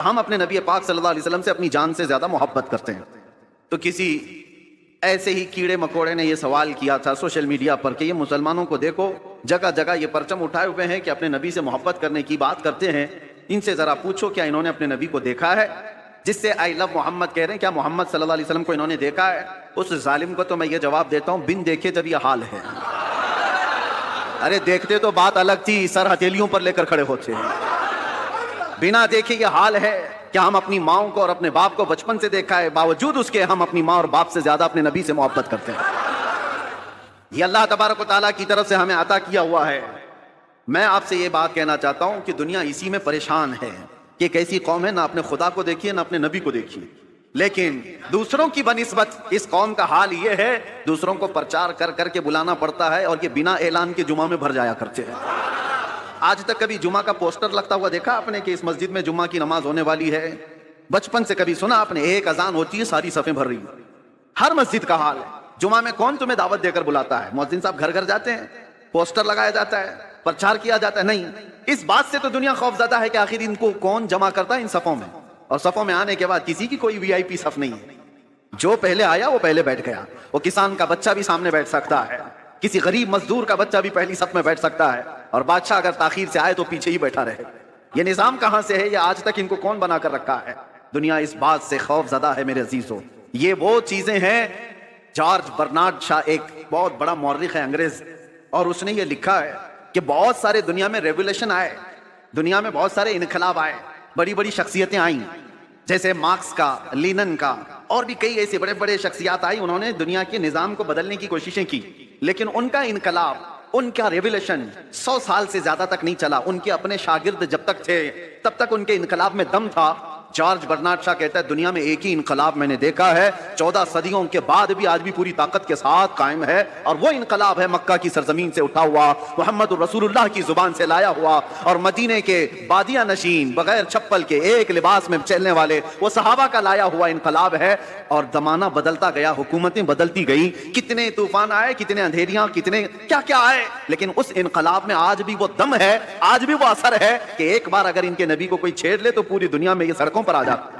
ہم اپنے نبی پاک صلی اللہ علیہ وسلم سے اپنی جان سے زیادہ محبت کرتے ہیں. تو کسی ایسے ہی کیڑے مکوڑے نے یہ سوال کیا تھا سوشل میڈیا پر کہ یہ مسلمانوں کو دیکھو جگہ جگہ یہ پرچم اٹھائے ہوئے ہیں کہ اپنے نبی سے محبت کرنے کی بات کرتے ہیں, ان سے ذرا پوچھو کیا انہوں نے اپنے نبی کو دیکھا ہے؟ جس سے آئی لو محمد کہہ رہے ہیں, کیا محمد صلی اللہ علیہ وسلم کو انہوں نے دیکھا ہے؟ اس ظالم کو تو میں یہ جواب دیتا ہوں, بن دیکھے جب یہ حال ہے. ارے دیکھتے تو بات الگ تھی, سر ہتھیلیوں پر لے کر کھڑے ہوتے ہیں. بنا دیکھے یہ حال ہے. کیا ہم اپنی ماؤں کو اور اپنے باپ کو بچپن سے دیکھا ہے, باوجود اس کے ہم اپنی ماں اور باپ سے زیادہ اپنے نبی سے محبت کرتے ہیں. یہ اللہ تبارک و تعالیٰ کی طرف سے ہمیں عطا کیا ہوا ہے. میں آپ سے یہ بات کہنا چاہتا ہوں کہ دنیا اسی میں پریشان ہے کہ ایک ایسی قوم ہے نہ اپنے خدا کو دیکھیے نہ اپنے نبی کو دیکھیے, لیکن دوسروں کی بنسبت اس قوم کا حال یہ ہے دوسروں کو پرچار کر کر کے بلانا پڑتا ہے, اور یہ بنا اعلان کے جمعہ میں بھر جایا کرتے ہیں. آج تک کبھی جمعہ کا پوسٹر لگتا ہوا دیکھا آپ نے کہ اس مسجد میں جمعہ کی نماز ہونے والی ہے؟ بچپن سے کبھی سنا آپ نے؟ ایک اذان ہوتی ہے ساری صفیں بھر رہی ہیں. ہر مسجد کا حال ہے. جمعہ میں کون تمہیں دعوت دے کر بلاتا ہے؟ مؤذن صاحب گھر گھر جاتے ہیں, پوسٹر لگایا جاتا ہے, پرچار کیا جاتا ہے؟ نہیں. اس بات سے تو دنیا خوف زدہ ہے کہ آخر ان کو کون جمع کرتا ہے ان صفوں میں, اور صفوں میں آنے کے بعد کسی کی کوئی وی آئی پی صف نہیں ہے. جو پہلے آیا وہ پہلے بیٹھ گیا. وہ کسان کا بچہ بھی سامنے بیٹھ سکتا ہے, کسی غریب مزدور کا بچہ بھی پہلی صف میں بیٹھ سکتا ہے, اور بادشاہ اگر تاخیر سے آئے تو پیچھے ہی بیٹھا رہے. یہ نظام کہاں سے ہے؟ یہ آج تک ان کو کون بنا کر رکھا ہے؟ دنیا اس بات سے خوف زدہ ہے میرے عزیزوں. یہ وہ چیزیں ہیں. جارج برنارڈ شاہ ایک بہت بڑا مورخ ہے انگریز, اور اس نے یہ لکھا ہے کہ بہت سارے دنیا میں ریولیوشن آئے, دنیا میں بہت سارے انقلاب آئے, بڑی بڑی شخصیتیں آئیں, جیسے مارکس کا, لینن کا, اور بھی کئی ایسے بڑے بڑے شخصیات آئی. انہوں نے دنیا کے نظام کو بدلنے کی کوششیں کی, لیکن ان کا انقلاب, ان کا ریولیوشن 100 سال سے زیادہ تک نہیں چلا. ان کے اپنے شاگرد جب تک تھے تب تک ان کے انقلاب میں دم تھا. جارج برنارڈ شاہ کہتا ہے دنیا میں ایک ہی انقلاب میں نے دیکھا ہے 14 صدیوں کے بعد بھی آج بھی پوری طاقت کے ساتھ قائم ہے, اور وہ انقلاب ہے مکہ کی سرزمین سے اٹھا ہوا, محمد رسول اللہ کی زبان سے لایا ہوا, اور مدینے کے بادیہ نشین بغیر چپل کے ایک لباس میں چلنے والے وہ صحابہ کا لایا ہوا انقلاب ہے. اور زمانہ بدلتا گیا, حکومتیں بدلتی گئی, کتنے طوفان آئے, کتنے اندھیریاں, کتنے کیا کیا آئے, لیکن اس انقلاب میں آج بھی وہ دم ہے, آج بھی وہ اثر ہے کہ ایک بار اگر ان کے نبی کو کوئی چھیڑ لے تو پوری دنیا میں یہ سڑکوں پر آ جاتا.